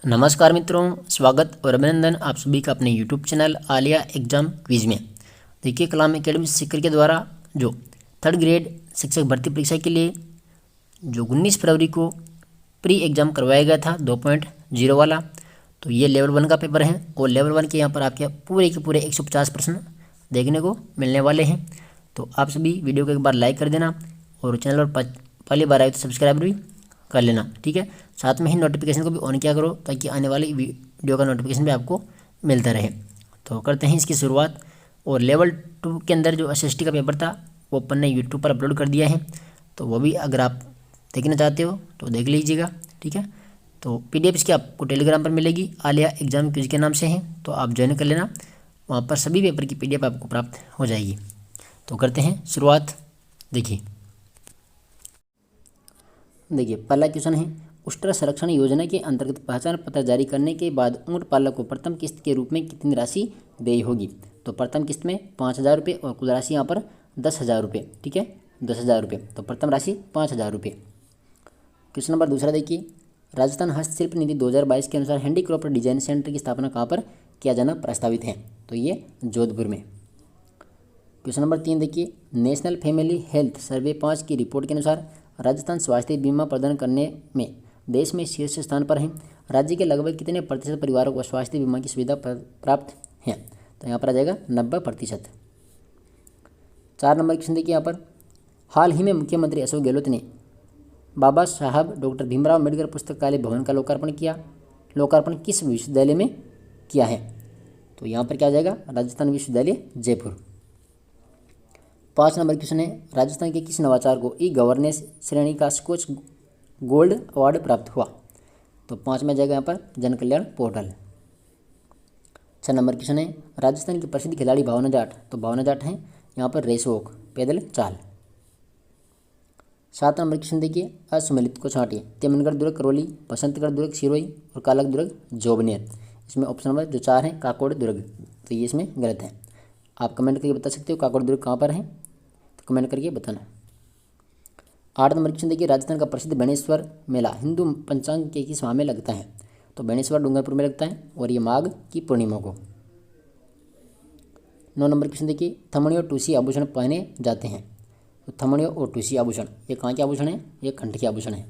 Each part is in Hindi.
नमस्कार मित्रों, स्वागत और अभिनंदन आप सभी का अपने YouTube channel Alia exam quiz में। देखिए, कलाम एकेडमी सीकर के द्वारा जो थर्ड ग्रेड शिक्षक भर्ती परीक्षा के लिए जो 19 फरवरी को प्री एग्ज़ाम करवाया गया था 2.0 वाला, तो ये लेवल 1 का पेपर है और लेवल 1 के यहाँ पर आपके पूरे के पूरे 150 प्रश्न देखने को मिलने वाले हैं। तो आप सभी वीडियो को एक बार लाइक कर देना और चैनल पर पहली बार आए तो सब्सक्राइब भी कर लेना, ठीक है। साथ में ही नोटिफिकेशन को भी ऑन किया करो ताकि आने वाली वीडियो का नोटिफिकेशन भी आपको मिलता रहे। तो करते हैं इसकी शुरुआत। और लेवल 2 के अंदर जो एसएसटी का पेपर था वो अपन ने यूट्यूब पर अपलोड कर दिया है, तो वो भी अगर आप देखना चाहते हो तो देख लीजिएगा, ठीक है। तो पीडीएफ इसकी आपको टेलीग्राम पर मिलेगी, आलिया एग्जाम क्विज के नाम से है, तो आप ज्वाइन कर लेना, वहाँ पर सभी पेपर की पीडीएफ आपको प्राप्त हो जाएगी। तो करते हैं शुरुआत। देखिए पहला क्वेश्चन है, उष्ट्र संरक्षण योजना के अंतर्गत पहचान पत्र जारी करने के बाद ऊंट पालक को प्रथम किस्त के रूप में कितनी राशि देय होगी। तो प्रथम किस्त में 5,000 रुपये और कुल राशि यहाँ पर 10,000 रुपये, ठीक है, 10,000 रुपये। तो प्रथम राशि 5,000 रुपये। क्वेश्चन नंबर दूसरा देखिए, राजस्थान हस्तशिल्प नीति 2022 के अनुसार हैंडीक्राफ्ट डिजाइन सेंटर की स्थापना कहाँ पर किया जाना प्रस्तावित है। तो ये जोधपुर में। क्वेश्चन नंबर 3 देखिए, नेशनल फैमिली हेल्थ सर्वे 5 की रिपोर्ट के अनुसार राजस्थान स्वास्थ्य बीमा प्रदान करने में देश में शीर्ष स्थान पर है। राज्य के लगभग कितने प्रतिशत परिवारों को स्वास्थ्य बीमा की सुविधा प्राप्त है। तो यहाँ पर आ जाएगा 90%। 4 नंबर क्वेश्चन देखिए, यहाँ पर हाल ही में मुख्यमंत्री अशोक गहलोत ने बाबा साहब डॉक्टर भीमराव अम्बेडकर पुस्तकालय भवन का लोकार्पण किया। लोकार्पण किस विश्वविद्यालय में किया है। तो यहाँ पर क्या आ जाएगा, राजस्थान विश्वविद्यालय जयपुर। 5 नंबर क्वेश्चन है, राजस्थान के किस नवाचार को ई गवर्नेंस श्रेणी का स्कॉच गोल्ड अवार्ड प्राप्त हुआ। तो 5 में जाएगा यहाँ पर जन कल्याण पोर्टल। 6 नंबर क्वेश्चन है, राजस्थान की प्रसिद्ध खिलाड़ी भावना जाट। तो भावना जाट है यहाँ पर रेस वॉक पैदल चाल। 7 नंबर क्वेश्चन देखिए, असुमेलित को छांटिए। तेमनगढ़ दुर्ग करौली, बसंतगढ़ दुर्ग सिरोही और कालक दुर्ग जोबनेर। इसमें ऑप्शन नंबर जो 4 है काकोड़ दुर्ग, तो ये इसमें गलत है। आप कमेंट करके बता सकते हो काकोड़ दुर्ग कहाँ पर है, तो कमेंट करके बताना। 8 नंबर क्वेश्चन देखिए, राजस्थान का प्रसिद्ध बेणेश्वर मेला हिंदू पंचांग के किस माह में लगता है। तो बेणेश्वर डूंगरपुर में लगता है और ये माघ की पूर्णिमा को। 9 नंबर क्वेश्चन देखिए, थमड़ियों टूसी आभूषण पहने जाते हैं। तो थमड़ियों और टूसी आभूषण ये कहाँ के आभूषण है, ये कंठ के आभूषण है।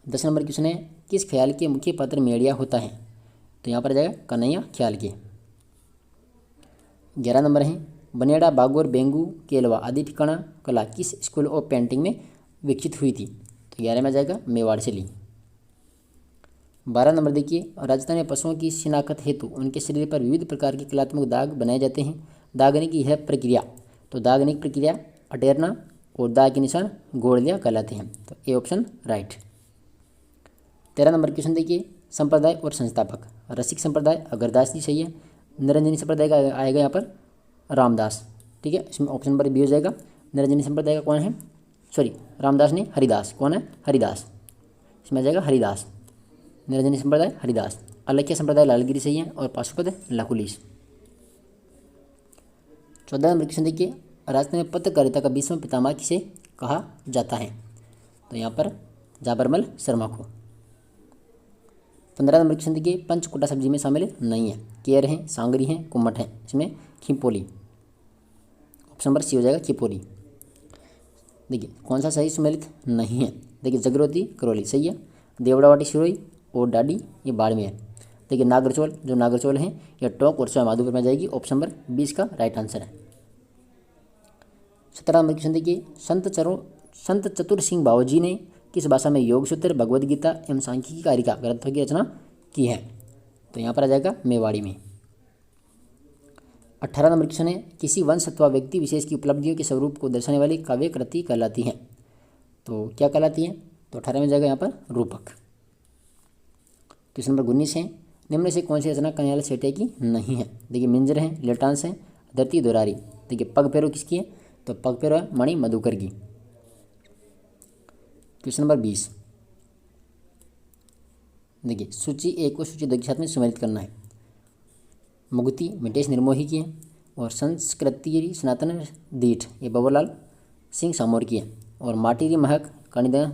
10 नंबर क्वेश्चन है, किस ख्याल के मुख्य पात्र मेड़िया होता है। तो यहाँ पर आ जाएगा कन्हैया ख्याल के। 11 नंबर है, बनेड़ा बागोर बेंगू केलवा आदि ठिकाना कला किस स्कूल ऑफ पेंटिंग में विकसित हुई थी। तो 11 में जाएगा मेवाड़ से ली। 12 नंबर देखिए, राजस्थान में पशुओं की शिनाख्त हेतु उनके शरीर पर विविध प्रकार के कलात्मक दाग बनाए जाते हैं। दागने की यह प्रक्रिया, तो दागने की प्रक्रिया अटेरना और दाग के निशान गोड़लिया कहलाते हैं। तो A option right. 13 number question देखिए, संप्रदाय और संस्थापक। रसिक संप्रदाय अगरदास जी सही है। निरंजनी संप्रदाय का आएगा यहाँ पर रामदास, ठीक है, इसमें ऑप्शन नंबर बी हो जाएगा। निरंजनी संप्रदाय का कौन है, सॉरी रामदास ने हरिदास, कौन है हरिदास, इसमें आ जाएगा हरिदास। निरंजनी संप्रदाय हरिदास। अलख्य संप्रदाय लालगिरी सही है और पाशुपत लकुलीस। 14 नंबर क्वेश्चन देखिए, राजस्थान में पत्रकारिता का 20वां पितामह किसे कहा जाता है। तो यहाँ पर जाबरमल शर्मा को। 15 नंबर क्वेश्चन देखिए, पंचकुटा सब्जी में शामिल नहीं है। केर है, सांगरी है, कुम्मट है, इसमें खिपोली, ऑप्शन नंबर सी हो जाएगा खिपोली। देखिए कौन सा सही सुमेलित नहीं है। देखिए जगरोती करौली सही है। देवड़ावाटी सिरोही और डाडी ये बाड़मेर है। देखिए नागरचौल, जो नागरचौल है यह टोंक और स्वयं माधोपुर में जाएगी, ऑप्शन नंबर 20 का राइट आंसर है। 17 नंबर क्वेश्चन देखिए, संत चतुर सिंह बावजी ने किस भाषा में योग सूत्र, भगवद गीता एवं सांख्यिकी कारिका ग्रंथों की रचना की है। तो यहाँ पर आ जाएगा मेवाड़ी में। 18 नंबर क्वेश्चन है, किसी वंश अथवा व्यक्ति विशेष की उपलब्धियों के स्वरूप को दर्शाने वाली काव्य कृति कहलाती है। तो क्या कहलाती है। तो 18 में जाएगा यहाँ पर रूपक। क्वेश्चन नंबर 19 है, निम्न में से कौन सी रचना कन्हैयालाल सेठिया की नहीं है। देखिए मिंजर है, लेटांस है, धरती दोरारी। देखिए पग पैरों किसकी है। तो पग पैरों है मणि मधुकर की। क्वेश्चन नंबर 20 देखिए, सूची 1 को सूची 2 के साथ में सम्मिलित करना है। मुगती मिटेश निर्मोही की है और संस्कृति सनातन दीठ ये बाबूलाल सिंह सामोर की है और माटीरी महक कणिदा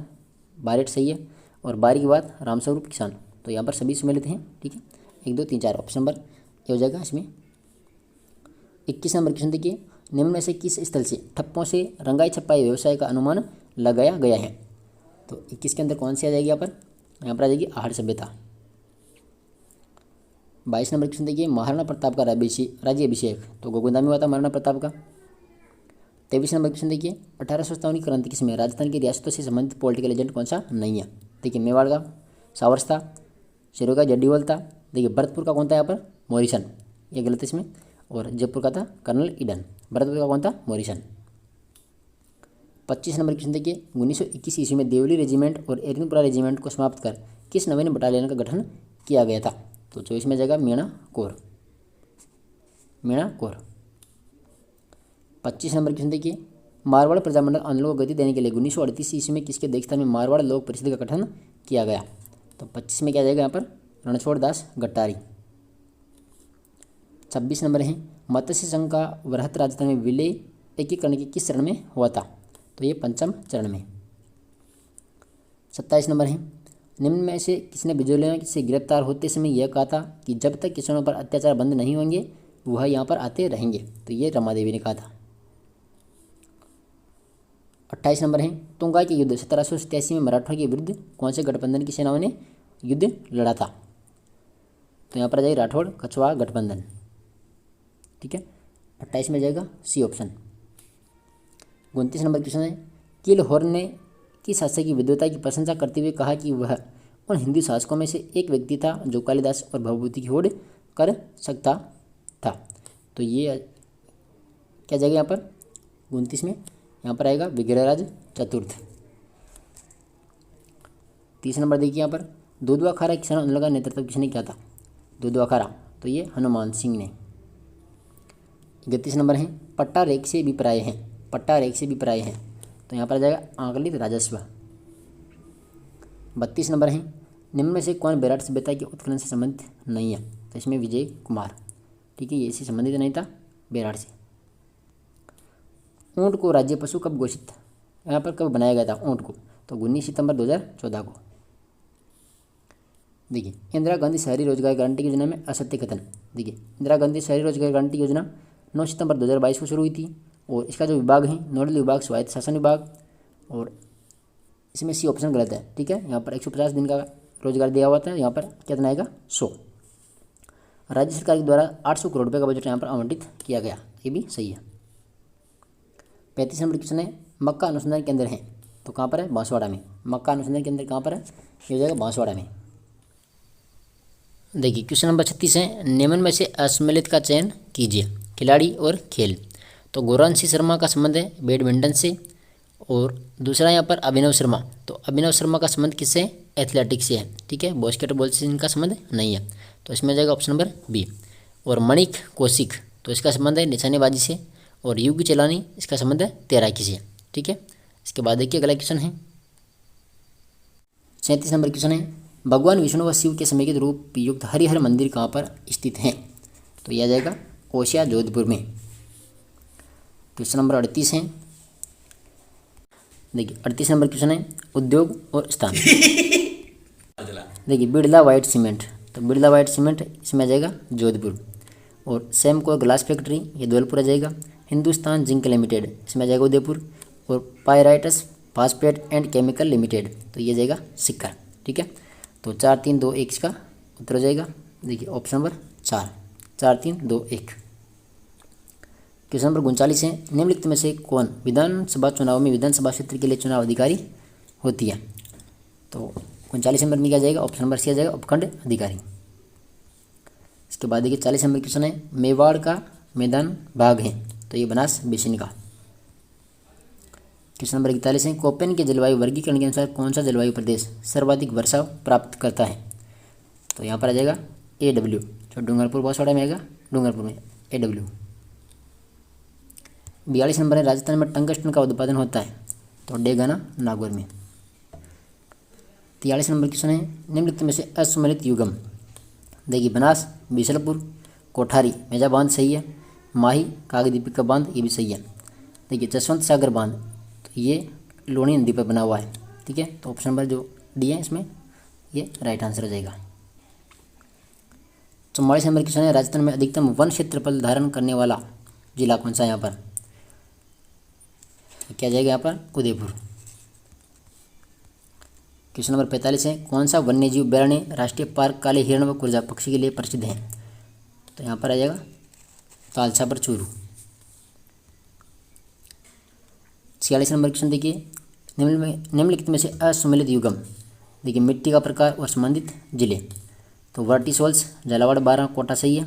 बारेट सही है और बारी की बात रामस्वरूप किसान। तो यहाँ पर सभी सम्मिलित हैं। ठीक है, 1 2 3 4 ऑप्शन नंबर ये हो जाएगा इसमें। 21 नंबर क्वेश्चन देखिए, निम्न में से किस स्थल से ठप्पों से रंगाई छपाई व्यवसाय का अनुमान लगाया गया है? तो 21 के अंदर कौन सी आ जाएगी यहाँ पर आ जाएगी आहड़ सभ्यता। 22 नंबर क्वेश्चन देखिए, महाराणा प्रताप का राज्याभिषेक तो गोकुंदा में हुआ था महाराणा प्रताप का। 23 नंबर क्वेश्चन देखिए, 1857 की क्रांति किसमें राजस्थान की रियासतों से संबंधित पॉलिटिकल एजेंट कौन सा नहीं है? देखिए मेवाड़ का सावर्स था, शेरों का जड्डीवाल था। देखिए भरतपुर का कौन था यहाँ पर? मॉरिसन, ये गलत है इसमें। और जयपुर का था कर्नल ईडन। भरतपुर का कौन था? मॉरिसन। 25 नंबर क्वेश्चन देखिए, 1921 ईस्वी में देवली रेजिमेंट और एरनपुरा रेजिमेंट को समाप्त कर किस नवीन बटालियन का गठन किया गया था? तो चॉइस में जाएगा मीणा कोर। 25 नंबर क्वेश्चन देखिए, मारवाड़ प्रजामंडल आंदोलन को गति देने के लिए 1938 ईस्वी में किसके अध्यक्षता में मारवाड़ लोक परिषद का गठन किया गया? तो 25 में क्या जाएगा यहाँ पर? रणछोड़ दास गट्टारी। 26 नंबर है, मत्स्य संघ का वृहत राजस्थान में विलय एकीकरण के किस चरण में हुआ था? तो ये 5वें चरण में। 27 नंबर है, निम्न में से किसने बिजोलिया से गिरफ्तार होते समय यह कहा था कि जब तक किसानों पर अत्याचार बंद नहीं होंगे वह यहाँ पर आते रहेंगे? तो ये रमा देवी ने कहा था। 28 नंबर है, तुंगा के युद्ध 1787 में मराठों के विरुद्ध कौन से गठबंधन की सेनाओं ने युद्ध लड़ा था? तो यहाँ पर आ जाएगा राठौड़ कछवाहा गठबंधन। ठीक है, 28 में जाएगा सी ऑप्शन। 29 नंबर क्वेश्चन है, किलहौर ने किस शासक की विद्वता की प्रशंसा करते हुए कहा कि वह उन हिंदू शासकों में से एक व्यक्ति था जो कालिदास और भवभूति की होड़ कर सकता था? तो ये क्या जाएगा यहाँ पर? 29 में यहाँ पर आएगा विग्रहराज चतुर्थ। 30 नंबर देखिए यहाँ पर, दुधवा अखाड़ा किसान आंदोलन का नेतृत्व किसने किया था? दुधवा अखाड़ा तो ये हनुमान सिंह ने। 31 नंबर है, पट्टा रेख से विप्राय है, पट्टा रेख से विप्राय है तो यहाँ पर आ जाएगा आंकलित राजस्व। 32 नंबर है, निम्न में से कौन बेराट सभ्यता के उत्खनन से संबंधित नहीं है? तो इसमें विजय कुमार। ठीक है, ये इससे संबंधित नहीं था बेराट से। ऊँट को राज्य पशु कब घोषित यहाँ पर कब बनाया गया था ऊँट को? तो 19 सितंबर 2014 को। देखिए इंदिरा गांधी शहरी रोजगार गारंटी योजना में असत्य कथन। देखिए इंदिरा गांधी शहरी रोजगार गारंटी योजना 9 सितंबर 2022 को शुरू हुई थी और इसका जो विभाग है नोडल विभाग स्वायत्त शासन विभाग, और इसमें सी ऑप्शन गलत है। ठीक है, यहाँ पर 150 दिन का रोजगार दिया हुआ था, यहाँ पर कितना आएगा? 100। राज्य सरकार के द्वारा 800 करोड़ रुपये का बजट यहाँ पर आवंटित किया गया, ये भी सही है। 35 नंबर क्वेश्चन है, मक्का अनुसंधान केंद्र है तो कहाँ पर है? बांसवाड़ा में। मक्का अनुसंधान केंद्र कहाँ पर है? ये हो जाएगा बांसवाड़ा में। देखिए क्वेश्चन नंबर 36 है, निम्न में से असम्मिलित का चयन कीजिए, खिलाड़ी और खेल। तो गौरांशी शर्मा का संबंध है बैडमिंटन से, और दूसरा यहाँ पर अभिनव शर्मा, तो अभिनव शर्मा का संबंध किससे? एथलेटिक्स से है। ठीक है, बास्केटबॉल से इनका संबंध नहीं है, तो इसमें जाएगा ऑप्शन नंबर बी। और मणिक कौशिक तो इसका संबंध है निशानेबाजी से, और युग चलानी इसका संबंध है तैराकी से। ठीक है, इसके बाद देखिए अगला क्वेश्चन है 37 नंबर क्वेश्चन है, भगवान विष्णु व शिव के समेकित रूप युक्त हरिहर मंदिर कहाँ पर स्थित है? तो यह जाएगा ओसिया जोधपुर में। क्वेश्चन नंबर 38 है, देखिए 38 नंबर क्वेश्चन है, उद्योग और स्थान। देखिए बिरला व्हाइट सीमेंट, तो बिरला व्हाइट सीमेंट इसमें आ जाएगा जोधपुर, और सेमको ग्लास फैक्ट्री ये धौलपुर आ जाएगा। हिंदुस्तान जिंक लिमिटेड इसमें आ जाएगा उदयपुर, और पायराइटस फास्फेट एंड केमिकल लिमिटेड तो ये जाएगा सिक्कर। ठीक है, तो 4 3 2 1 इसका उत्तर हो जाएगा। देखिए ऑप्शन नंबर 4, 4 3 2 1। क्वेश्चन नंबर 39 है, निम्नलिखित में से कौन विधानसभा चुनाव में विधानसभा क्षेत्र के लिए चुनाव अधिकारी होती है? तो 39 नंबर में क्या जाएगा? ऑप्शन नंबर सी आ जाएगा उपखंड अधिकारी। इसके बाद देखिए 40 नंबर क्वेश्चन है, मेवाड़ का मैदान भाग है तो ये बनास बेसिन का। क्वेश्चन नंबर 41 है, कोपेन के जलवायु वर्गीकरण के अनुसार कौन सा जलवायु प्रदेश सर्वाधिक वर्षा प्राप्त करता है? तो यहाँ पर आ जाएगा AW, जो डूंगरपुर बांसवाड़ा में आएगा, डूंगरपुर में AW। 42 नंबर है, राजस्थान में टंगस्टन का उत्पादन होता है तो डेगाना नागौर में। 43 नंबर क्वेश्चन है, निम्नलिखित में से असम्मिलित युगम। देखिए बनास बीसलपुर, कोठारी मेजा बांध सही है, माही कागदीपिका बांध ये भी सही है। देखिए जसवंत सागर बांध तो ये लोनी नदी पर बना हुआ है। ठीक है, तो ऑप्शन नंबर जो डी है इसमें ये राइट आंसर हो जाएगा। 44 नंबर क्वेश्चन है, राजस्थान में अधिकतम वन क्षेत्रफल धारण करने वाला जिला कौन सा है यहाँ पर? क्या जाएगा यहाँ पर? उदयपुर। क्वेश्चन नंबर 45 है, कौन सा वन्यजीव अभयारण्य राष्ट्रीय पार्क काले हिरण व कुरजा पक्षी के लिए प्रसिद्ध है? तो यहाँ पर आ जाएगा तालछा पर चूरू। 46 नंबर क्वेश्चन देखिए, निम्नलिखित में से असुमेलित युगम, देखिए मिट्टी का प्रकार और संबंधित जिले। तो वर्टिसोल्स झालावाड़ 12 कोटा सही है।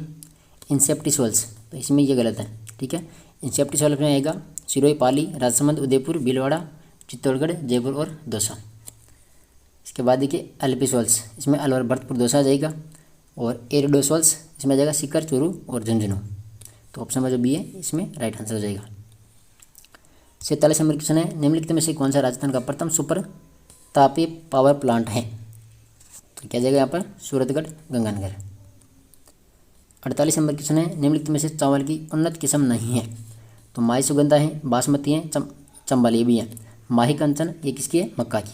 इंसेप्टिसोल्स तो इसमें ये गलत है, ठीक है। इंसेप्टिसोल्स में आएगा सिरोही, पाली, राजसमंद, उदयपुर, भीलवाड़ा, चित्तौड़गढ़, जयपुर और दौसा। इसके बाद देखिए एल्पिसोल्स, इसमें अलवर, भरतपुर, दौसा आ जाएगा। और एरिडोसोल्स इसमें आ जाएगा सीकर, चूरू और झुंझुनू। तो ऑप्शन नंबर जो बी है इसमें राइट आंसर हो जाएगा। 47 नंबर क्वेश्चन है, निम्नलिखित में से कौन सा राजस्थान का प्रथम सुपर तापीय पावर प्लांट है? तो क्या जाएगा यहाँ पर? सूरतगढ़, गंगानगर। 48 नंबर क्वेश्चन है, निम्नलिखित में से चावल की उन्नत किस्म नहीं है? तो माई सुगंधा है, बासमती है, चंबल ये भी है, माही कंचन ये किसकी है? मक्का की।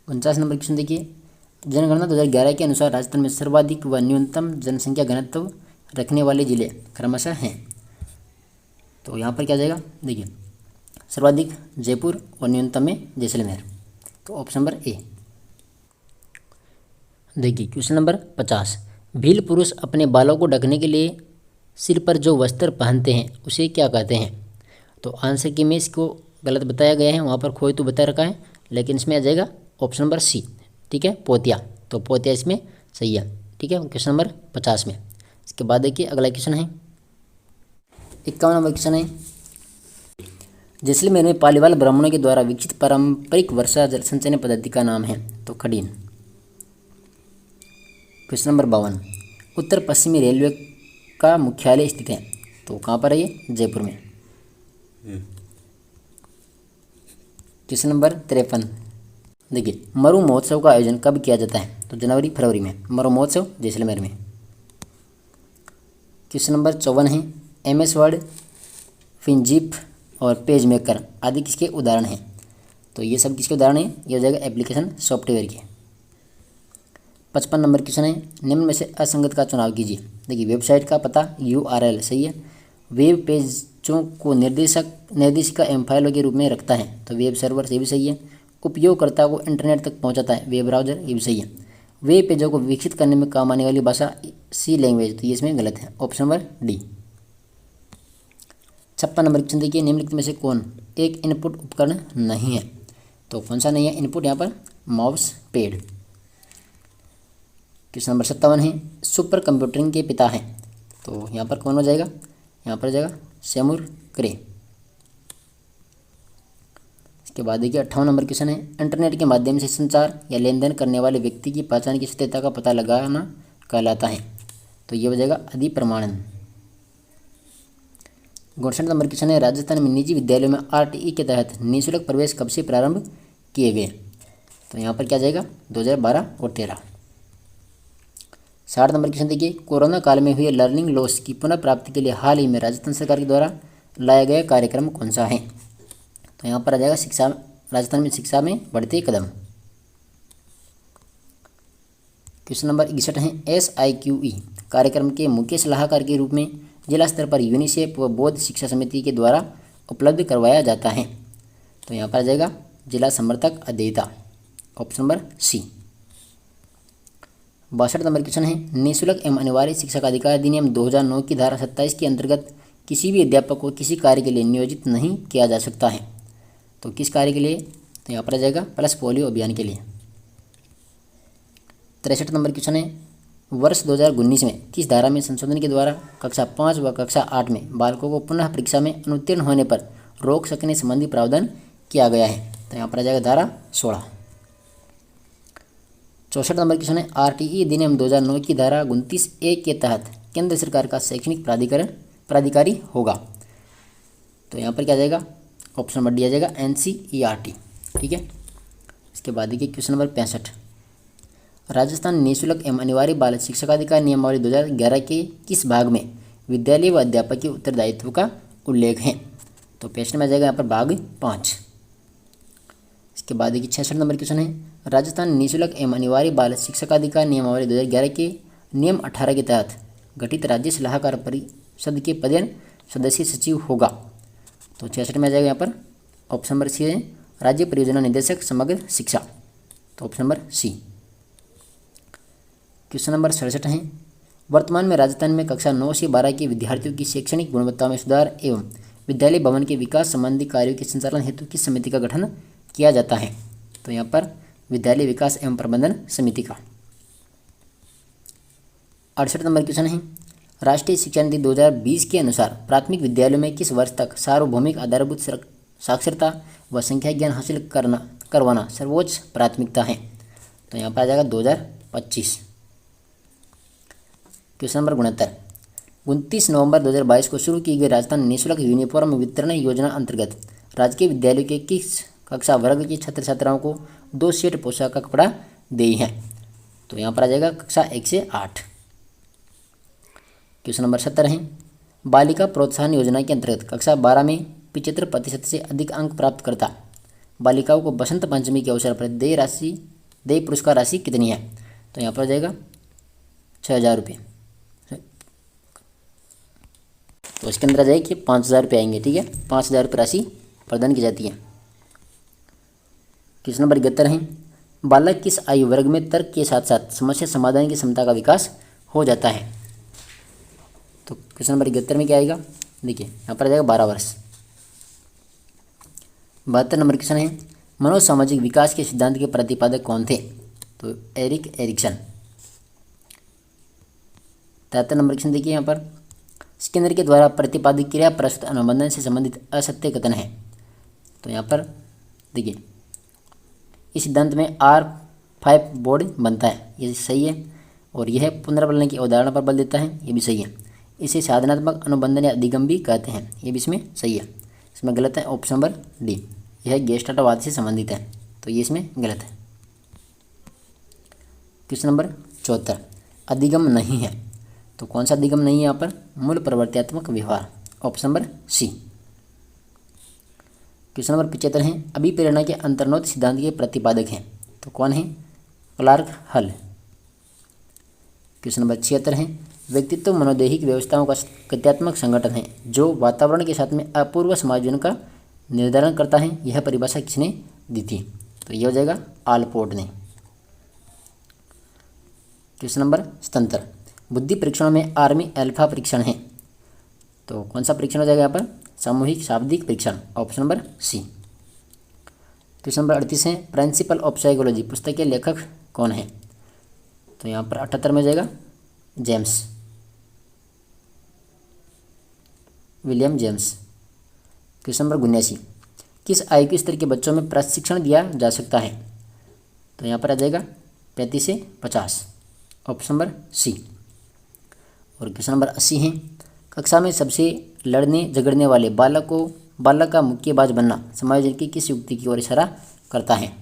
49 नंबर क्वेश्चन देखिए, जनगणना 2011 के अनुसार राजस्थान में सर्वाधिक व न्यूनतम जनसंख्या घनत्व रखने वाले जिले क्रमशः हैं। तो यहाँ पर क्या जाएगा? देखिए सर्वाधिक जयपुर और न्यूनतम में जैसलमेर। तो ऑप्शन नंबर ए। देखिए क्वेश्चन नंबर 50, भील पुरुष अपने बालों को ढकने के लिए सिर पर जो वस्त्र पहनते हैं उसे क्या कहते हैं? तो आंसर की में इसको गलत बताया गया है, वहाँ पर खोए तो बता रखा है, लेकिन इसमें आ जाएगा ऑप्शन नंबर सी, ठीक है, पोतिया। तो पोतिया इसमें सही है, ठीक है, क्वेश्चन नंबर 50 में। इसके बाद देखिए अगला क्वेश्चन है 51 नंबर क्वेश्चन है, जैसलमेर में पालीवाल ब्राह्मणों के द्वारा विकसित पारंपरिक वर्षा जल संचयन पद्धति का नाम है? तो खडीन। क्वेश्चन नंबर 52, उत्तर पश्चिमी रेलवे का मुख्यालय स्थित है? तो कहाँ पर है ये? जयपुर में। क्वेश्चन नंबर 53, देखिए मरु महोत्सव का आयोजन कब किया जाता है? तो जनवरी फरवरी में। मरु महोत्सव जैसलमेर में। क्वेश्चन नंबर 54 है, MS वर्ड, फिनजिप और पेज मेकर आदि किसके उदाहरण हैं? तो ये सब किसके उदाहरण हैं? ये हो जाएगा एप्लीकेशन सॉफ्टवेयर के। 55 नंबर क्वेश्चन है, निम्न में से असंगत का चुनाव कीजिए। देखिए वेबसाइट का पता URL सही है, वेब पेजों को निर्देशिका एवं फाइलों के रूप में रखता है तो वेब सर्वर से भी सही है, उपयोगकर्ता को इंटरनेट तक पहुंचाता है वेब ब्राउज़र ये भी सही है, वेब पेजों को विकसित करने में काम आने वाली भाषा C लैंग्वेज तो ये इसमें गलत है, option number D. 56 number question देखिए, निम्नलिखित में से कौन एक इनपुट उपकरण नहीं है? तो कौन सा नहीं है इनपुट यहाँ पर? Mouse pad. क्वेश्चन नंबर 57 है, सुपर कंप्यूटिंग के पिता हैं? तो यहाँ पर कौन हो जाएगा? यहाँ पर जाएगा सेमुर क्रे। इसके बाद देखिए 58 नंबर क्वेश्चन है, इंटरनेट के माध्यम से संचार या लेन देन करने वाले व्यक्ति की पहचान की सत्यता का पता लगाना कहलाता है? तो ये हो जाएगा अधिप्रमाणन। 62 नंबर क्वेश्चन है, राजस्थान में निजी विद्यालयों में RTE के तहत निःशुल्क प्रवेश कब से प्रारंभ किए गए? तो यहाँ पर क्या जाएगा? 2012 और 13। 60 नंबर क्वेश्चन देखिए, कोरोना काल में हुए लर्निंग लॉस की पुनः प्राप्ति के लिए हाल ही में राजस्थान सरकार के द्वारा लाया गया कार्यक्रम कौन सा है? तो यहाँ पर आ जाएगा शिक्षा, राजस्थान में शिक्षा में बढ़ते कदम। क्वेश्चन नंबर 61 है, SIQE कार्यक्रम के मुख्य सलाहकार के रूप में जिला स्तर पर यूनिसेफ व बौद्ध शिक्षा समिति के द्वारा उपलब्ध करवाया जाता है? तो यहाँ पर आ जाएगा जिला समर्थक अध्येता, option number C. 62 number question है, निःशुल्क एवं अनिवार्य शिक्षा का अधिकार अधिनियम 2009 की धारा 27 के अंतर्गत किसी भी अध्यापक को किसी कार्य के लिए नियोजित नहीं किया जा सकता है? तो किस कार्य के लिए? तो यहाँ पर आ जाएगा पल्स पोलियो अभियान के लिए। 63 नंबर क्वेश्चन है, वर्ष 2019 में किस धारा में संशोधन के द्वारा कक्षा 5 व कक्षा 8 में बालकों को पुनः परीक्षा में अनुत्तीर्ण होने पर रोक सकने संबंधी प्रावधान किया गया है? तो यहाँ पर आ जाएगा धारा 16। 64 नंबर क्वेश्चन है, RTE अधिनियम 2009 की धारा 29A के तहत केंद्र सरकार का शैक्षणिक प्राधिकारी होगा? तो यहाँ पर क्या जाएगा? ऑप्शन नंबर डी आ जाएगा NCERT, ठीक है। इसके बाद देखिए क्वेश्चन नंबर 65, राजस्थान निःशुल्क एवं अनिवार्य बाल शिक्षाधिकार नियमावली 2011 के किस भाग में विद्यालय व अध्यापक के उत्तरदायित्व का उल्लेख है? तो प्रश्न में आ जाएगा यहाँ पर भाग 5। इसके बाद देखिए 66 नंबर क्वेश्चन है, राजस्थान निःशुल्क एवं अनिवार्य बाल शिक्षा का अधिकार नियमावली 2011 के नियम 18 के तहत गठित राज्य सलाहकार परिषद के पदेन सदस्य सचिव होगा। तो 66 में आ जाएगा यहाँ पर ऑप्शन नंबर सी है, राज्य परियोजना निदेशक समग्र शिक्षा। तो option number C. Question number 67 है, वर्तमान में राजस्थान में कक्षा 9 से 12 के विद्यार्थियों की शैक्षणिक गुणवत्ता में सुधार एवं विद्यालय भवन के विकास संबंधी कार्यों के संचालन हेतु किस समिति का गठन किया जाता है? तो यहाँ पर विद्यालय विकास एवं प्रबंधन समिति का। 68 नंबर क्वेश्चन है, राष्ट्रीय शिक्षा नीति 2020 के अनुसार प्राथमिक विद्यालयों में किस वर्ष तक सार्वभौमिक आधारभूत साक्षरता व संख्या ज्ञान हासिल करवाना सर्वोच्च प्राथमिकता है? तो यहाँ पर आ जाएगा 2025। क्वेश्चन नंबर 69, 29 नवंबर 2022 को शुरू की गई राजस्थान निःशुल्क यूनिफॉर्म वितरण योजना अंतर्गत राजकीय विद्यालयों के किस कक्षा वर्ग के छात्र छात्राओं को 2 सेट पोशाक का कपड़ा दिए हैं? तो यहाँ पर आ जाएगा कक्षा 1 से 8। क्वेश्चन नंबर 70 है, बालिका प्रोत्साहन योजना के अंतर्गत कक्षा 12 में 75% से अधिक अंक प्राप्त करता बालिकाओं को बसंत पंचमी के अवसर पर देय पुरस्कार राशि कितनी है? तो यहाँ पर आ जाएगा 6,000 रुपये। तो इसके अंदर आ जाएगी कि 5,000 रुपये आएंगे। ठीक है, 5,000 रुपये राशि प्रदान की जाती है। क्वेश्चन नंबर 71 है, बालक किस आयु वर्ग में तर्क के साथ साथ समस्या समाधान की क्षमता का विकास हो जाता है? तो क्वेश्चन नंबर 71 में क्या आएगा? देखिए यहाँ पर आ जाएगा 12 वर्ष। 72 नंबर क्वेश्चन है, मनोसामाजिक विकास के सिद्धांत के प्रतिपादक कौन थे? तो एरिक एरिक्सन। 73 नंबर क्वेश्चन देखिए यहाँ पर, स्किनर के द्वारा प्रतिपादित क्रिया प्रस्तुत अनुबंधन से संबंधित असत्य कथन है? तो यहाँ पर देखिए इस सिद्धांत में R5 बोर्ड बनता है, ये सही है। और यह पुनर्बलने की अवधारणा पर बल देता है, ये भी सही है। इसे साधनात्मक अनुबंधन या अधिगम भी कहते हैं, ये भी इसमें सही है। इसमें गलत है ऑप्शन नंबर डी, यह गेस्टाल्टवाद से संबंधित है, तो ये इसमें गलत है। क्वेश्चन नंबर 74, अधिगम नहीं है, तो कौन सा अधिगम नहीं है यहाँ पर? मूल प्रवर्त्यात्मक व्यवहार, option number C. Question number 75 है, अभिप्रेरणा के अंतर्निहित सिद्धांत के प्रतिपादक हैं, तो कौन है? क्लार्क हल। क्वेश्चन नंबर 76 है, व्यक्तित्व मनोदैहिक व्यवस्थाओं का कथ्यात्मक संगठन है जो वातावरण के साथ में अपूर्व समायोजन का निर्धारण करता है, यह परिभाषा किसने दी थी? तो यह हो जाएगा आलपोर्ट ने। क्वेश्चन नंबर 77, बुद्धि परीक्षणों में आर्मी अल्फा परीक्षण है, तो कौन सा परीक्षण हो जाएगा यहाँ पर? सामूहिक शाब्दिक परीक्षण, option number C. Question number 38 है, प्रिंसिपल ऑफ साइकोलॉजी पुस्तक के लेखक कौन है? तो यहाँ पर 78 में जाएगा James, William James. Question number 79, किस आयु के स्तर के बच्चों में प्रशिक्षण दिया जा सकता है? तो यहाँ पर आ जाएगा 35 से 50, ऑप्शन नंबर सी। और क्वेश्चन नंबर 80 है, कक्षा में सबसे लड़ने झगड़ने वाले बालक का मुक्केबाज बनना समायोजन की किस युक्ति की ओर इशारा करता है?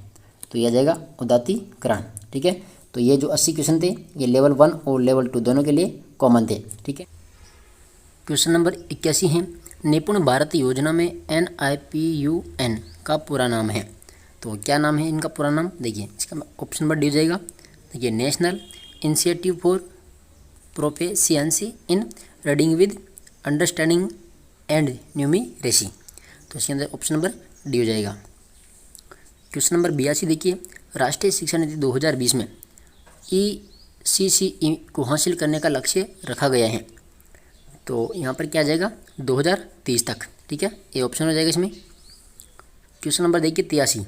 तो यह आ जाएगा उदात्तीकरण। ठीक है, तो ये जो 80 क्वेश्चन थे ये लेवल 1 और लेवल 2 दोनों के लिए कॉमन थे। ठीक है, क्वेश्चन नंबर 81 है, निपुण भारत योजना में NIPUN का पूरा नाम है, तो क्या नाम है इनका पूरा नाम? देखिए इसका ऑप्शन नंबर डी हो जाएगा। देखिए national institute for proficiency in reading with understanding and numeracy, तो इसके अंदर ऑप्शन नंबर डी हो जाएगा। क्वेश्चन नंबर 82 देखिए, राष्ट्रीय शिक्षा नीति 2020 में ECCE को हासिल करने का लक्ष्य रखा गया है, तो यहाँ पर क्या आ जाएगा? 2030 तक। ठीक है, ये ऑप्शन हो जाएगा इसमें। क्वेश्चन नंबर देखिए 83,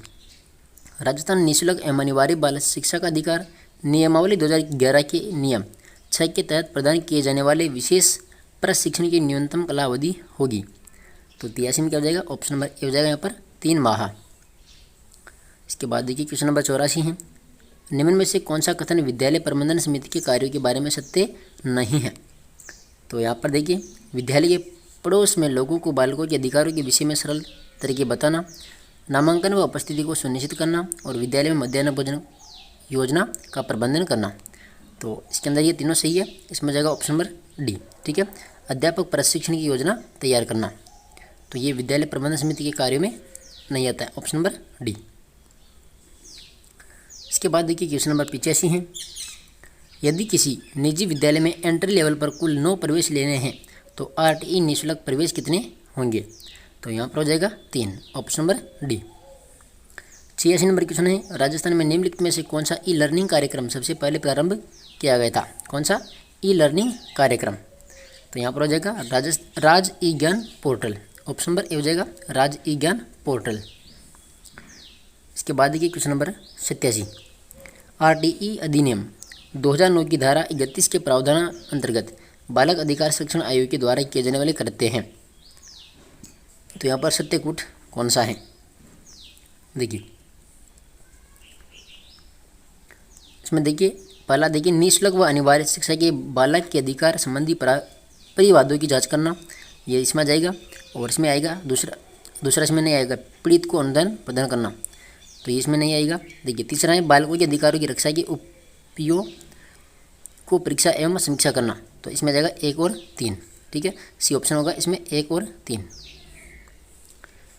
राजस्थान निःशुल्क एवं अनिवार्य बाल शिक्षा का अधिकार नियमावली 2011 के नियम 6 के तहत प्रदान किए जाने वाले विशेष प्रशिक्षण की न्यूनतम कालावधि होगी, तो 83 में क्या हो जाएगा? ऑप्शन नंबर ए हो जाएगा यहाँ पर 3 माह। इसके बाद देखिए क्वेश्चन नंबर 84 है, निम्न में से कौन सा कथन विद्यालय प्रबंधन समिति के कार्यों के बारे में सत्य नहीं है? तो यहाँ पर देखिए, विद्यालय के पड़ोस में लोगों को बालकों के अधिकारों के विषय में सरल तरीके बताना, नामांकन व उपस्थिति को सुनिश्चित करना और विद्यालय में मध्याह्न भोजन योजना का प्रबंधन करना, तो इसके अंदर ये तीनों सही है। इसमें जाएगा ऑप्शन नंबर डी। ठीक है, अध्यापक प्रशिक्षण की योजना तैयार करना, तो ये विद्यालय प्रबंधन समिति के कार्यों में नहीं आता है, ऑप्शन नंबर डी। इसके बाद देखिए क्वेश्चन नंबर 85 है। यदि किसी निजी विद्यालय में एंट्री लेवल पर कुल 9 प्रवेश लेने हैं तो RTE निःशुल्क प्रवेश कितने होंगे? तो यहाँ पर हो जाएगा 3, option number D. 86 number question है। राजस्थान में निम्नलिखित में से कौन सा ई लर्निंग कार्यक्रम सबसे पहले प्रारंभ किया गया था? कौन सा ई लर्निंग कार्यक्रम? तो यहाँ पर हो जाएगा राज ई ज्ञान पोर्टल, ऑप्शन नंबर ए हो जाएगा राज ई ज्ञान पोर्टल। इसके बाद देखिए क्वेश्चन नंबर 87। RTE अधिनियम 2009 की धारा 31 के प्रावधान अंतर्गत बालक अधिकार संरक्षण आयोग के द्वारा किए जाने वाले कृत्य हैं। तो यहाँ पर सत्यकूट कौन सा है? देखिए इसमें देखिए पहला देखिए निःशुल्क व अनिवार्य शिक्षा के बालक के अधिकार संबंधी परिवादों की जांच करना, ये इसमें आ जाएगा। और इसमें आएगा दूसरा इसमें नहीं आएगा, पीड़ित को अनुदान प्रदान करना, तो ये इसमें नहीं आएगा। देखिए तीसरा है बालकों के अधिकारों की रक्षा के उपयोग को परीक्षा एवं समीक्षा करना, तो इसमें जाएगा 1 और 3, ठीक है, सी ऑप्शन होगा इसमें 1 और 3।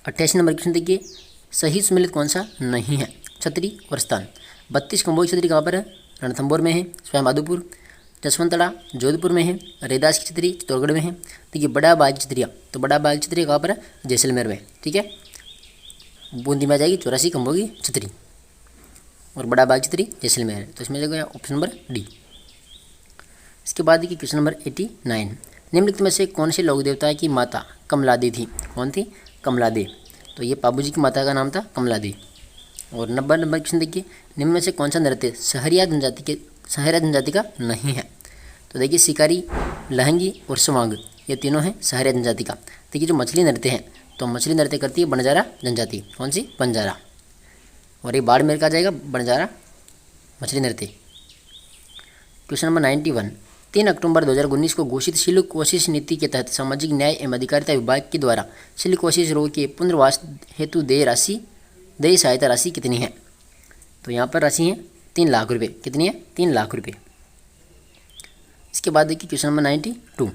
88 नंबर क्वेश्चन देखिए सही सम्मिलित कौन सा नहीं है? छतरी और स्थान। 32 कंबोज छतरी कहाँ पर है? रणथंभौर में है। स्वयं माधोपुर जसवंतड़ा जोधपुर में है। रैदास की छतरी चित्तौड़गढ़ में है। देखिए बड़ा बाग की छतरिया, तो बड़ा बाग की छतरी कहाँ पर है? जैसलमेर में, ठीक है। बूंदी में आ जाएगी 84 कंबोज की छतरी और बड़ा बाग की छतरी जैसलमेर है, तो इसमें जाएगा ऑप्शन नंबर डी। इसके बाद देखिए क्वेश्चन नंबर 89। निम्नलिखित में से कौन से लोक देवता की माता कमलादे थी? कौन थी? कमलादे। तो ये पाबू जी की माता का नाम था कमलादे। और 90 नंबर क्वेश्चन देखिए निम्न में से कौन सा नृत्य सहरिया जनजाति का नहीं है? तो देखिए शिकारी, लहंगी और स्वांग, ये तीनों हैं सहरिया जनजाति का। देखिए जो मछली नृत्य है, तो मछली नृत्य करती है बंजारा जनजाति, कौन सी? बंजारा। और ये बाड़मेर का जाएगा बंजारा मछली नृत्य। Question number 91। 3 अक्टूबर 2019 को घोषित सिलिकोसिस नीति के तहत सामाजिक न्याय एवं अधिकारिता विभाग के द्वारा सिलिकोसिस रोग के पुनर्वास हेतु देय सहायता राशि कितनी है? तो यहाँ पर राशि है 3 लाख रुपये। कितनी है? 3 लाख रुपये। इसके बाद देखिए क्वेश्चन नंबर 92।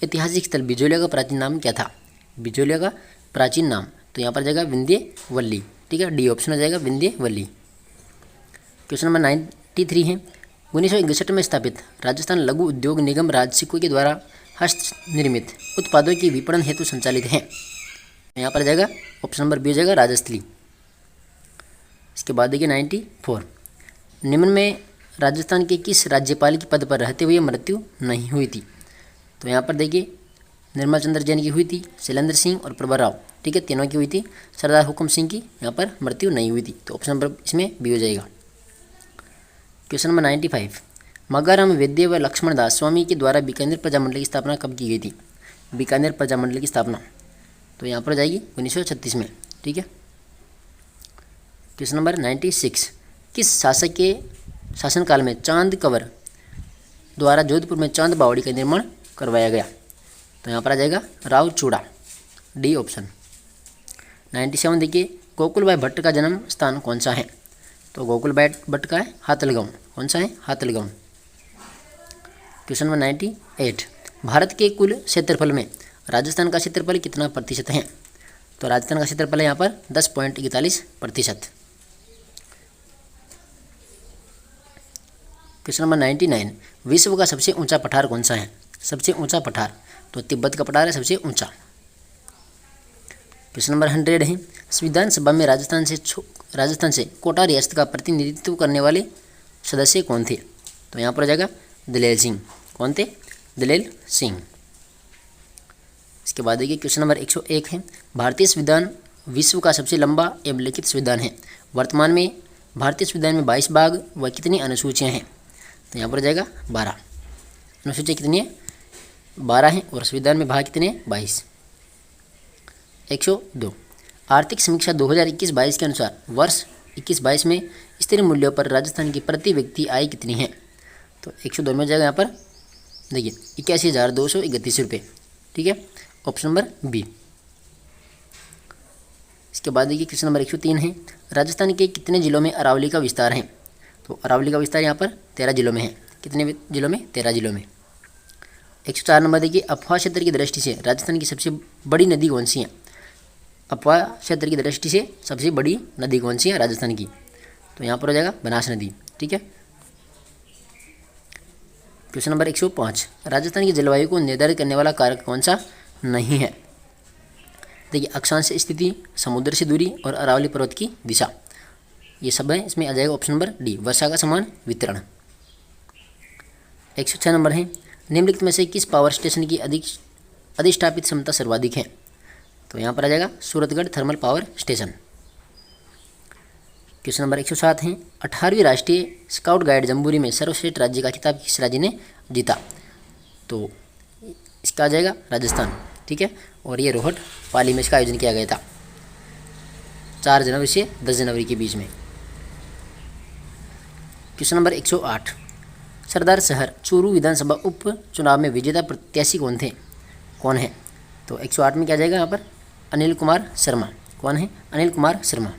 ऐतिहासिक स्थल बिजोलिया का प्राचीन नाम क्या था? बिजोलिया का प्राचीन नाम, तो यहाँ पर जाएगा विंध्यवल्ली, ठीक है, डी ऑप्शन हो जाएगा विंध्यवल्ली। क्वेश्चन नंबर 93 है। 1961 में स्थापित राजस्थान लघु उद्योग निगम राजसिको के द्वारा हस्त निर्मित उत्पादों के विपणन हेतु संचालित है। यहाँ पर जाएगा ऑप्शन नंबर बी हो जाएगा राजस्थली। इसके बाद देखिए 94। निम्न में राजस्थान के किस राज्यपाल के पद पर रहते हुए मृत्यु नहीं हुई थी? तो यहाँ पर देखिए निर्मल चंद्र जैन की हुई थी, शैलेंद्र सिंह और प्रभा राव, ठीक है, तीनों की हुई थी। सरदार हुकुम सिंह की यहाँ पर मृत्यु नहीं हुई थी, तो ऑप्शन नंबर इसमें बी हो जाएगा। Question number 95। मगाराम वैद्य व लक्ष्मण दास स्वामी के द्वारा बीकानेर प्रजामंडल की स्थापना कब की गई थी? बीकानेर प्रजामंडल की स्थापना, तो यहाँ पर जाएगी 1936 में, ठीक है। Question number 96। किस शासक के शासनकाल में चांद कंवर द्वारा जोधपुर में चांद बावड़ी का निर्माण करवाया गया? तो यहाँ पर आ जाएगा राव चूड़ा, डी ऑप्शन। 97 देखिए गोकुलभाई भट्ट का जन्म स्थान कौन सा है? तो गोकुलभाई भट्ट का है हाथलगांव, कौन सा है? हाथलगांव। Question number 98। भारत के कुल क्षेत्रफल में राजस्थान का क्षेत्रफल कितना प्रतिशत है? तो राजस्थान का क्षेत्रफल है यहाँ पर 10.41%। Question number 99। विश्व का सबसे ऊंचा पठार कौन सा है? सबसे ऊंचा पठार, तो तिब्बत का पठार है सबसे ऊंचा। क्वेश्चन नंबर 100 है। संविधान सभा में राजस्थान से कोटा रियासत का प्रतिनिधित्व करने वाले सदस्य कौन थे? तो यहाँ पर आ जाएगा दलेल सिंह, कौन थे? दलेल सिंह। इसके बाद देखिए क्वेश्चन नंबर 101 है। भारतीय संविधान विश्व का सबसे लंबा एवं लिखित संविधान है। वर्तमान में भारतीय संविधान में 22 भाग व कितनी अनुसूचियाँ हैं? तो यहाँ पर जाएगा 12। अनुसूचियाँ कितनी है? 12 हैं और संविधान में भाग कितने हैं? 22। 102। आर्थिक समीक्षा 2021-22 के अनुसार वर्ष 21-22 में स्थिर मूल्यों पर राजस्थान की प्रति व्यक्ति आय कितनी है? तो 102 में जाएगा यहाँ पर देखिए 81,231 रुपये, ठीक है, ऑप्शन नंबर बी। इसके बाद देखिए क्वेश्चन नंबर 103 है। राजस्थान के कितने जिलों में अरावली का विस्तार है? तो अरावली का विस्तार यहाँ पर 13 जिलों में है। कितने जिलों में? 13 जिलों में। 104 नंबर देखिए अफवाह क्षेत्र की दृष्टि से राजस्थान की सबसे बड़ी नदी कौन सी है? अफवाह क्षेत्र की दृष्टि से सबसे बड़ी नदी कौन सी है राजस्थान की? तो यहाँ पर हो जाएगा बनास नदी। ठीक है। क्वेश्चन नंबर 105, राजस्थान की जलवायु को निर्धारित करने वाला कारक कौन सा नहीं है? देखिए, अक्षांश स्थिति, समुद्र से दूरी और अरावली पर्वत की दिशा, ये सब है। इसमें आ जाएगा ऑप्शन नंबर डी, वर्षा का समान वितरण। 106 नंबर है, निम्नलिखित में से किस पावर स्टेशन की अधिष्ठापित क्षमता सर्वाधिक है? तो यहाँ पर आ जाएगा Suratgarh thermal power station. Question number 107 है, 18वीं राष्ट्रीय स्काउट गाइड जम्बूरी में सर्वश्रेष्ठ राज्य का खिताब किस राज्य ने जीता? तो इसका आ जाएगा राजस्थान। ठीक है। और ये रोहट पाली में इसका आयोजन किया गया था 4 जनवरी से 10 जनवरी के बीच में। क्वेश्चन नंबर 108, सरदार शहर चूरू विधानसभा उप चुनाव में विजेता प्रत्याशी कौन है? तो 108 में क्या जाएगा यहाँ पर? अनिल कुमार शर्मा। कौन है? अनिल कुमार शर्मा।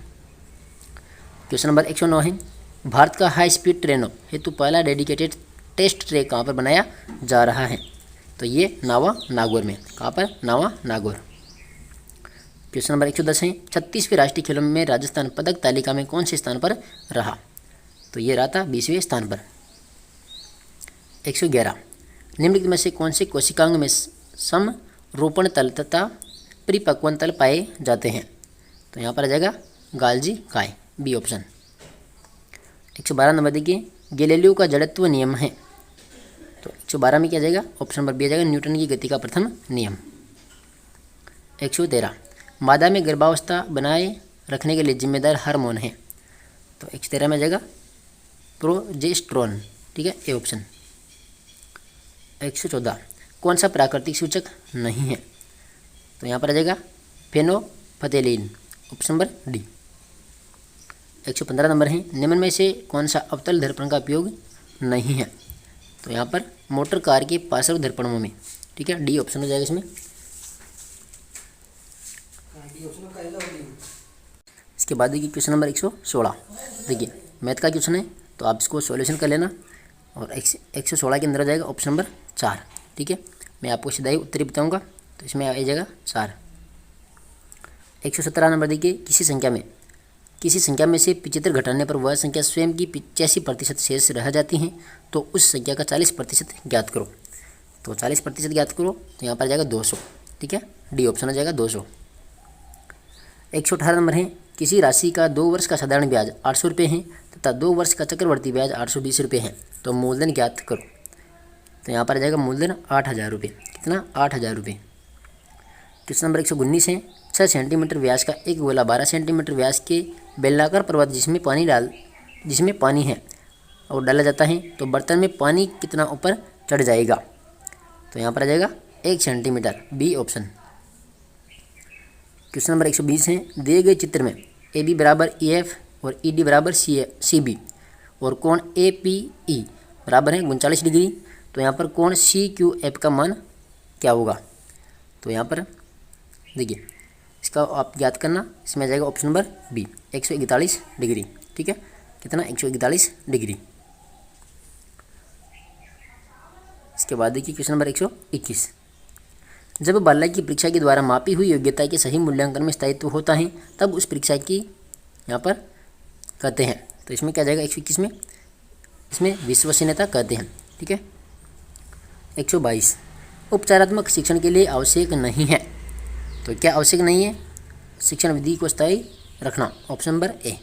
क्वेश्चन नंबर 109 है, भारत का हाई स्पीड ट्रेनों हेतु पहला डेडिकेटेड टेस्ट ट्रैक कहाँ पर बनाया जा रहा है? तो ये नावा नागौर में। कहाँ पर? नावा नागौर। क्वेश्चन नंबर 110 है, 36वें राष्ट्रीय खेलों में राजस्थान पदक तालिका में कौन से स्थान पर रहा? तो ये रहा था 20वें स्थान पर। 111, निम्नलिखित में से कौन से कोशिकांग में समरोपण तल तथा परिपक्वन तल पाए जाते हैं? तो यहाँ पर आ जाएगा गाल्जी काय, बी ऑप्शन। 112 नंबर देखिए, गैलीलियो का जड़त्व नियम है। तो 112 में क्या जाएगा? ऑप्शन नंबर बी आ जाएगा न्यूटन की गति का प्रथम नियम। 113, मादा में गर्भावस्था बनाए रखने के लिए जिम्मेदार हार्मोन है। तो 113 में जाएगा प्रोजेस्टेरोन। ठीक है, ए ऑप्शन। 114, कौन सा प्राकृतिक सूचक नहीं है? तो यहाँ पर आ जाएगा फेनोल्फथेलीन, ऑप्शन नंबर डी। 115 नंबर है, निम्न में से कौन सा अवतल दर्पण का उपयोग नहीं है? तो यहाँ पर मोटर कार के पार्श्व दर्पणों में। ठीक है, डी ऑप्शन हो जाएगा इसमें। इसके बाद देखिए क्वेश्चन नंबर 116। देखिए मैथ का क्वेश्चन है, तो आप इसको सॉल्यूशन कर लेना। और 116 के अंदर आ जाएगा ऑप्शन नंबर 4। ठीक है, मैं आपको सीधा ही उत्तर बताऊँगा, तो इसमें आ जाएगा 4। 117 नंबर देखिए, किसी संख्या में से 75 घटाने पर वह संख्या स्वयं की 85% शेष रह जाती हैं, तो उस संख्या का 40% ज्ञात करो। तो 40% ज्ञात करो, तो यहाँ पर आ जाएगा 200। ठीक है, डी ऑप्शन आ जाएगा 200। 118 नंबर है, किसी राशि का 2 वर्ष का साधारण ब्याज 800 रुपये है तथा 2 वर्ष का चक्रवर्ती ब्याज 820 रुपये है, तो मूलधन ज्ञात करो। तो यहाँ पर आ जाएगा मूलधन 8000 रुपये। कितना? 8000 रुपये। क्वेश्चन नंबर 119 है, 6 सेंटीमीटर व्यास का एक गोला 12 सेंटीमीटर व्यास के बेलनाकार पर्वत जिसमें पानी है और डाला जाता है, तो बर्तन में पानी कितना ऊपर चढ़ जाएगा? तो यहाँ पर आ जाएगा 1 centimetre, B option. Question number 120 है, दिए गए चित्र में ए बी बराबर ई एफ और ई डी बराबर सी बी और कोण ए पी ई बराबर है 39 डिग्री, तो यहाँ पर कोण सी क्यू एफ का मान क्या होगा? तो यहाँ पर देखिए इसका आप याद करना, इसमें आ जाएगा ऑप्शन नंबर बी 141 डिग्री। ठीक है, कितना? 141 डिग्री। इसके बाद देखिए क्वेश्चन नंबर 121, जब बालक की परीक्षा के द्वारा मापी हुई योग्यता के सही मूल्यांकन में स्थायित्व होता है, तब उस परीक्षा की यहाँ पर कहते हैं। तो इसमें क्या जाएगा? 121 में इसमें विश्वसनीयता कहते हैं। ठीक है। 122, उपचारात्मक शिक्षण के लिए आवश्यक नहीं है। तो क्या आवश्यक नहीं है? शिक्षण विधि को स्थायी रखना, ऑप्शन नंबर ए।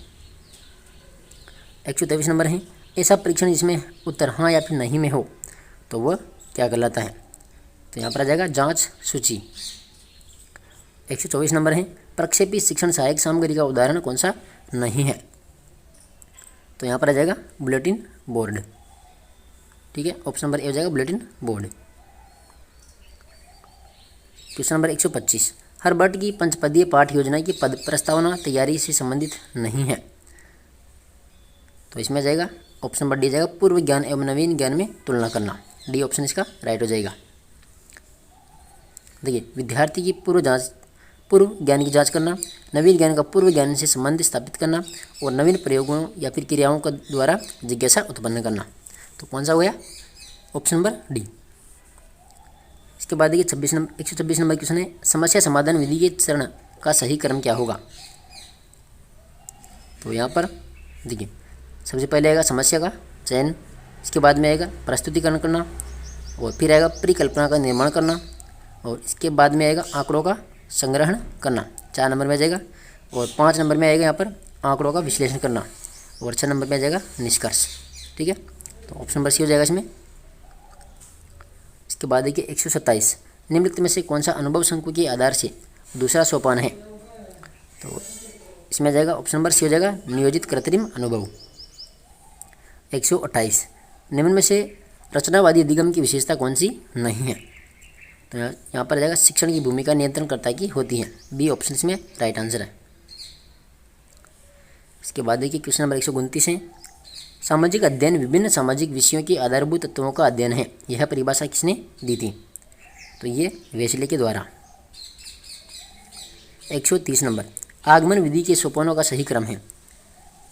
123 नंबर है, ऐसा परीक्षण जिसमें उत्तर हाँ या फिर नहीं में हो, तो वह क्या कहलाता है? तो यहाँ पर आ जाएगा जांच सूची। 124 नंबर है, प्रक्षेपी शिक्षण सहायक सामग्री का उदाहरण कौन सा नहीं है? तो यहाँ पर आ जाएगा बुलेटिन बोर्ड। ठीक है, ऑप्शन नंबर ए हो जाएगा बुलेटिन बोर्ड। क्वेश्चन नंबर 125, हर वर्ष की पंचपदीय पाठ योजना की पद प्रस्तावना तैयारी से संबंधित नहीं है। तो इसमें जाएगा ऑप्शन नंबर डी जाएगा पूर्व ज्ञान एवं नवीन ज्ञान में तुलना करना, डी ऑप्शन इसका राइट हो जाएगा। देखिए विद्यार्थी की पूर्व ज्ञान की जांच करना, नवीन ज्ञान का पूर्व ज्ञान से संबंध स्थापित करना और नवीन प्रयोगों या फिर क्रियाओं का द्वारा जिज्ञासा उत्पन्न करना। तो कौन सा हो गया? Option number D. इसके बाद देखिए 126 नंबर क्वेश्चन है, समस्या समाधान विधि के चरण का सही क्रम क्या होगा? तो यहाँ पर देखिए सबसे पहले आएगा समस्या का चयन, इसके बाद में आएगा प्रस्तुतिकरण करना, और फिर आएगा परिकल्पना का निर्माण करना, और इसके बाद में आएगा आंकड़ों का संग्रहण करना, 4 नंबर में आ जाएगा। और 5 नंबर में आएगा यहाँ पर आंकड़ों का विश्लेषण करना, और 6 नंबर में आ जाएगा निष्कर्ष। ठीक है, तो ऑप्शन नंबर सी हो जाएगा इसमें। इसके बाद देखिए 127, निम्नलिखित में से कौन सा अनुभव शंकु के आधार से दूसरा सोपान है? तो इसमें आ जाएगा ऑप्शन नंबर सी हो जाएगा नियोजित कृत्रिम अनुभव। 128, निम्न में से रचनावादी अधिगम की विशेषता कौन सी नहीं है? तो यहाँ पर आ जाएगा शिक्षण की भूमिका नियंत्रणकर्ता की होती है, बी ऑप्शन इसमें राइट आंसर है। इसके बाद देखिए क्वेश्चन नंबर 129 है, सामाजिक अध्ययन विभिन्न सामाजिक विषयों के आधारभूत तत्वों का अध्ययन है, यह परिभाषा किसने दी थी? तो ये वेस्ले के द्वारा। 130 नंबर, आगमन विधि के सोपानों का सही क्रम है?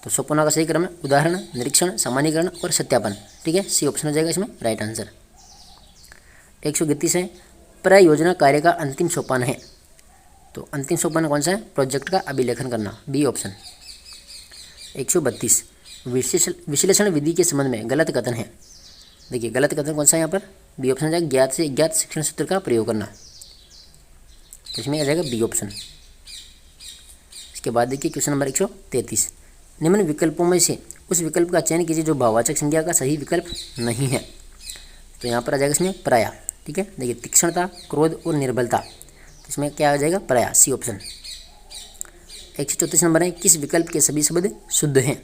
तो सोपानों का सही क्रम है उदाहरण, निरीक्षण, सामान्यीकरण और सत्यापन। ठीक है, सी ऑप्शन हो जाएगा इसमें राइट आंसर। 131 है, प्रयोजना कार्य का अंतिम सोपान है? तो अंतिम सोपान कौन सा है? प्रोजेक्ट का अभिलेखन करना, बी ऑप्शन। 132, विश्लेषण विधि के संबंध में गलत कथन है? देखिए गलत कथन कौन सा है यहाँ पर? बी ऑप्शन आ जाएगा ज्ञात से ज्ञात शिक्षण सूत्र का प्रयोग करना, तो इसमें आ जाएगा बी ऑप्शन। इसके बाद देखिए क्वेश्चन नंबर 133, निम्न विकल्पों में से उस विकल्प का चयन कीजिए जो भाववाचक संज्ञा का सही विकल्प नहीं है। तो यहाँ पर आ जाएगा इसमें प्राय। ठीक है, देखिए तीक्ष्णता, क्रोध और निर्बलता, तो इसमें क्या आ जाएगा? प्राय, सी ऑप्शन। 134 नंबर है, किस विकल्प के सभी शब्द शुद्ध हैं?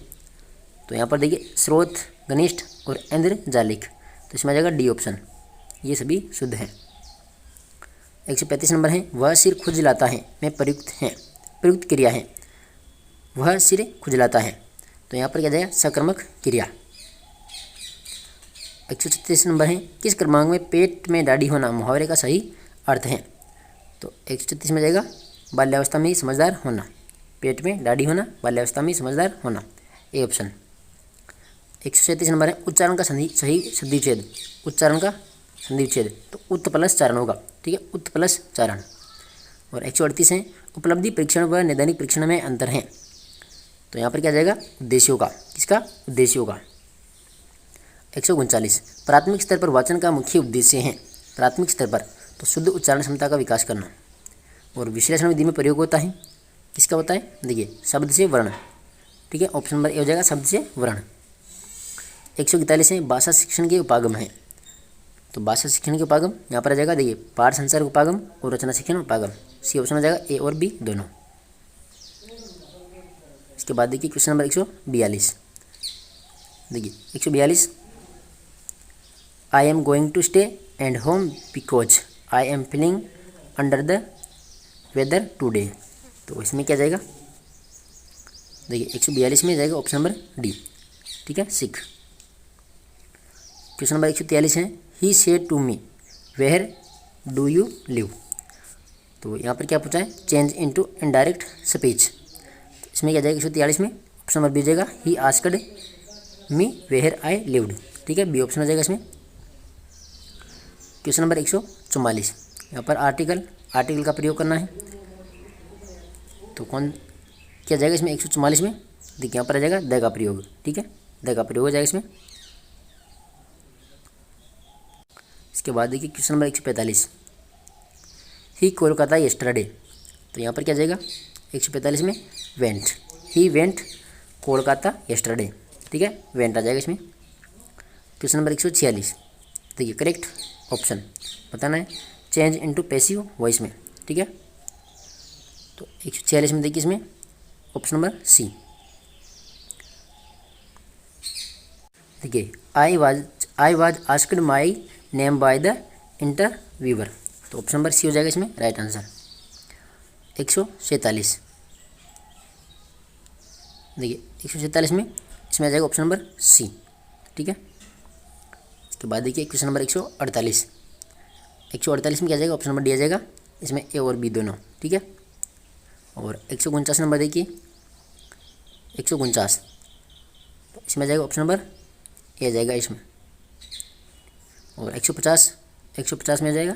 तो यहाँ पर देखिए स्रोत, घनिष्ठ और इंद्रजालिक, तो इसमें आ जाएगा डी ऑप्शन, ये सभी शुद्ध हैं। 135 नंबर है, वह सिर खुजलाता है में प्रयुक्त है, प्रयुक्त क्रिया है, वह सिर खुजलाता है, तो यहाँ पर क्या जाएगा? सकर्मक क्रिया। 136 नंबर है, किस क्रमांक में पेट में दाढ़ी होना मुहावरे का सही अर्थ है? तो 136 में जाएगा बाल्यावस्था में ही समझदार होना, पेट में दाढ़ी होना बाल्यावस्था में ही समझदार होना, ए ऑप्शन। 137 नंबर है, उच्चारण का सही संधि विच्छेद, उच्चारण का संधि विच्छेद, तो उत्त प्लस चारण होगा। ठीक है, उत्त प्लस चारण। और 138 है, उपलब्धि परीक्षण व नैदानिक परीक्षण में अंतर है? तो यहाँ पर क्या जाएगा? उद्देश्यों का, किसका? उद्देश्यों का। 139, प्राथमिक स्तर पर वाचन का मुख्य उद्देश्य है? प्राथमिक स्तर पर तो शुद्ध उच्चारण क्षमता का विकास करना, और विश्लेषण विधि में प्रयोग होता है, किसका होता है? देखिए शब्द से वर्ण। ठीक है, ऑप्शन नंबर ए हो जाएगा शब्द से वर्ण। 141 है, भाषा शिक्षण के उपागम है? तो भाषा शिक्षण के उपागम यहाँ पर आ जाएगा, देखिए पाठ संचार उपागम और रचना शिक्षण उपागम, सी ऑप्शन आ जाएगा, ए और बी दोनों। इसके बाद देखिए क्वेश्चन नंबर 142, देखिए 142, I am going to stay and home because I am feeling under the weather today, तो इसमें क्या जाएगा? देखिए 142 में जाएगा ऑप्शन नंबर डी। ठीक है, सिख। क्वेश्चन नंबर 143 है, he said to me where do you live? तो यहाँ पर क्या पूछा है? चेंज इनटू इनडायरेक्ट स्पीच, इसमें क्या जाएगा? 143 में ऑप्शन नंबर बी जाएगा, he asked me where I lived. ठीक है, बी ऑप्शन आ जाएगा इसमें। क्वेश्चन नंबर 144, यहाँ पर आर्टिकल का प्रयोग करना है, तो कौन क्या जाएगा इसमें? 144 में देखिए यहाँ पर आ जाएगा द का प्रयोग। ठीक है, द का प्रयोग हो जाएगा इसमें। इसके बाद देखिए क्वेश्चन नंबर 145, ही कोलकाता यस्टरडे, तो यहाँ पर क्या जाएगा? 145 में went, he went Kolkata yesterday. ठीक है, वेंट आ जाएगा इसमें। क्वेश्चन नंबर 146, देखिए करेक्ट ऑप्शन बताना है, चेंज इनटू पैसिव वॉइस में। ठीक है, तो 146 में देखिए इसमें ऑप्शन नंबर सी। देखिए I was asked my name by the interviewer, तो ऑप्शन नंबर सी हो जाएगा इसमें राइट आंसर। 147, देखिए 147 में इसमें आ जाएगा ऑप्शन नंबर सी। ठीक है, इसके बाद देखिए क्वेश्चन नंबर 148, 148 में क्या जाएगा? ऑप्शन नंबर डी आ जाएगा, इसमें ए और बी दोनों। ठीक है, और 149 नंबर देखिए 149, तो इसमें आ जाएगा ऑप्शन नंबर ए आ जाएगा इसमें। और 150 में आ जाएगा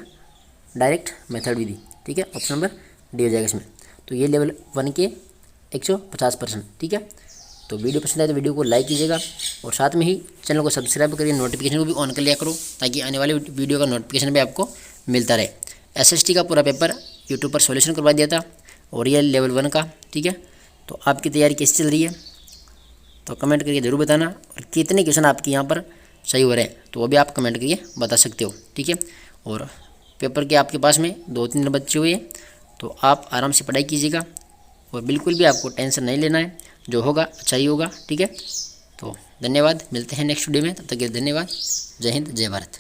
डायरेक्ट मेथड विधि। ठीक है, ऑप्शन नंबर डी हो जाएगा इसमें। तो ये लेवल 1 के 150%। ठीक है, तो वीडियो पसंद आए तो वीडियो को लाइक कीजिएगा और साथ में ही चैनल को सब्सक्राइब करिए, नोटिफिकेशन को भी ऑन कर लिया करो ताकि आने वाले वीडियो का नोटिफिकेशन भी आपको मिलता रहे। SST का पूरा पेपर यूट्यूब पर सॉल्यूशन करवा दिया था और ये लेवल 1 का, ठीक है। तो आपकी तैयारी कैसी चल रही है तो कमेंट करके ज़रूर बताना, और कितने क्वेश्चन आपके यहाँ पर सही हो रहे हैं तो वो भी आप कमेंट करके बता सकते हो, ठीक है। और पेपर के आपके पास में 2-3 दिन बचे हुए हैं तो आप आराम से पढ़ाई कीजिएगा और बिल्कुल भी आपको टेंशन नहीं लेना है, जो होगा अच्छा ही होगा, ठीक है। तो धन्यवाद, मिलते हैं नेक्स्ट वीडियो में, तब तक के लिए धन्यवाद। जय हिंद, जय भारत।